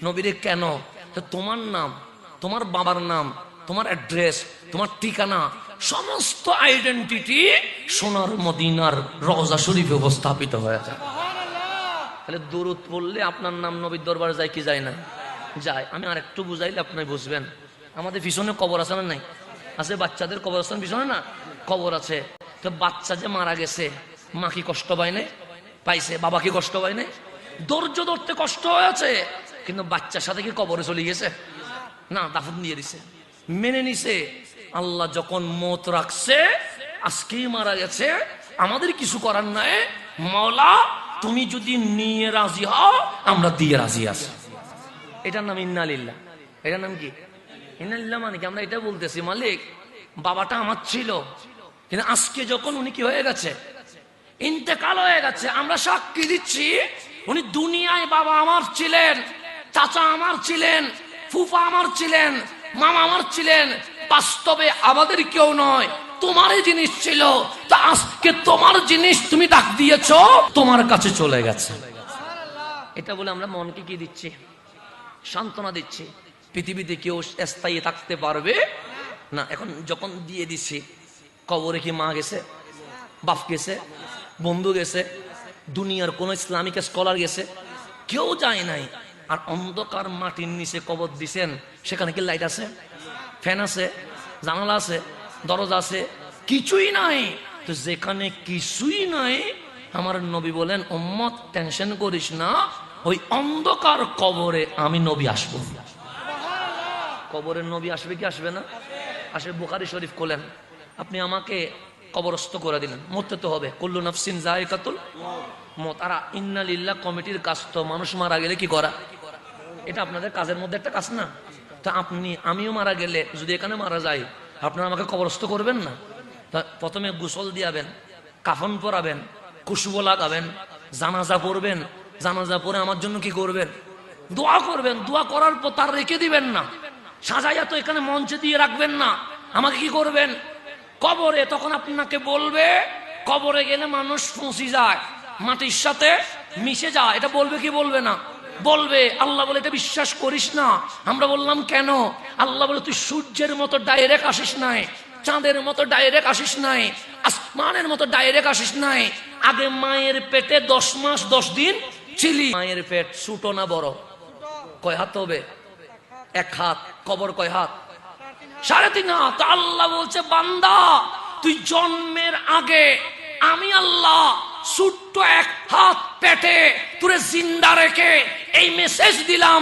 নবীরে কেন? তোমার নাম, তোমার বাবার নাম, তোমার অ্যাড্রেস, তোমার ঠিকানা, সমস্ত আইডেন্টিটি সোনার মদিনার রওজা শরীফে উপস্থাপিত হয়ে যায়। তাহলে দরুদ পড়লে আপনার নাম নবীর দরবারে যায় কি যায় না? যায়। আমি আর একটু বুঝাইলে আপনি বুঝবেন। আমাদের পিছনে কবর আছে না? নাই আছে। বাচ্চাদের কবর আছে পিছনে না? কবর আছে। তো বাচ্চা যে মারা গেছে, মা কি কষ্ট পায় নাই? পাইছে। বাবা কি কষ্ট পায় নাই? ধৈর্য ধরতে কষ্ট হয়েছে, কিন্তু বাচ্চার সাথে কি কবরে চলে গেছে? না, দাফন দিয়ে দিছে, মেনে নিছে। আল্লাহ যখন মত রাখছে, আজকেই মারা গেছে, আমাদের কিছু করার নাই। মাওলা তুমি যদি নিয়ে রাজি হও, আমরা দিয়ে রাজি আছি। এটার নাম ইন্নালিল্লাহ। এটার নাম কি? ইন্নালিল্লাহ। মানে কি? আমরা এটা বলতেছি, মালিক বাবাটা আমার ছিল, কিন্তু আজকে যখন উনি কি হয়ে গেছে, ইন্তেকাল হয়ে গেছে, আমরা সাক্ষী দিচ্ছি উনি দুনিয়ায় বাবা আমার ছিলেন, চাচা আমার ছিলেন, ফুফা আমার ছিলেন, মামা আমার ছিলেন, বাস্তবে আমাদের কেউ নয়, তোমারই জিনিস ছিল। তা আজকে তোমার জিনিস তুমি ডাক দিয়েছো, তোমার কাছে চলে গেছে। এটা বলে আমরা মনকে কি দিচ্ছি? সান্ত্বনা দিচ্ছি। পৃথিবীতে কেউ স্থায়ী থাকতে পারবে না। এখন যখন দিয়ে দিচ্ছি, কবরে কি মা গেছে, বাপ গেছে, বন্ধু গেছে, দুনিয়ার কোন ইসলামিক স্কলার গেছে? কেউ যায় নাই। আর অন্ধকার মাটির নিচে কবর দিছেন, সেখানে কি লাইট আছে, ফ্যান আছে, জানালা আছে, দরজা আছে? কিছুই নাই। তো যেখানে কিছুই নাই, আমার নবী বলেন, উম্মত টেনশন করিস না, ওই অন্ধকার কবরে আমি নবী আসবো। কবরের নবী আসবে কি আসবে না? আসে। বুখারী শরীফ খোলেন, আপনি আমাকে কবরস্থ করে দিলেন, মরতে তো হবে, কুল্লু নাফসিন যায়কাতুল মউত। আর ইন্নালিল্লাহ কমিটির কাজ তো মানুষ মারা গেলে কি করা, এটা আপনাদের কাজের মধ্যে একটা কাজ না? তো আমিও মারা গেলে যদি এখানে মারা যাই, আপনারা আমাকে কবরস্থ করবেন না? তা প্রথমে গোসল দিয়াবেন, কাফন পরাবেন, খুশবু লাগাবেন, জানাজা পড়বেন, জানাজা পড়ে আমার জন্য কি করবেন? দোয়া করবেন। দোয়া করার পর তার রেখে দিবেন না, সাজাইয়া তো এখানে মঞ্চে দিয়ে রাখবেন না। আমাকে কি করবেন? কবরে তখন আপনাকে বলবে, কবরে গেলে মানুষ পৌঁছে যায়, মাটির সাথে মিশে যায়। এটা বলবে কি বলবে না? বলবে। আল্লাহ বলে এটা বিশ্বাস করিস না। আমরা বললাম কেন? আল্লাহ বলে তুই সূর্যের মতো ডাইরেক্ট আসিস নাই, চাঁদের মতো ডাইরেক্ট আসিস নাই, আসমানের মতো ডাইরেক্ট আসিস নাই। আগে মায়ের পেটে 10 মাস 10 দিন ছিলি। মায়ের পেট ছোট না বড়? কয় হাত হবে? 1 হাত। কবর কয় হাত? 3.5 হাত। আল্লাহ বলছে, বান্দা তুই জন্মের আগে আমি আল্লাহ ছোট্ট 1 হাত পেটে তোরে জিন্দা রেখে এই মেসেজ দিলাম,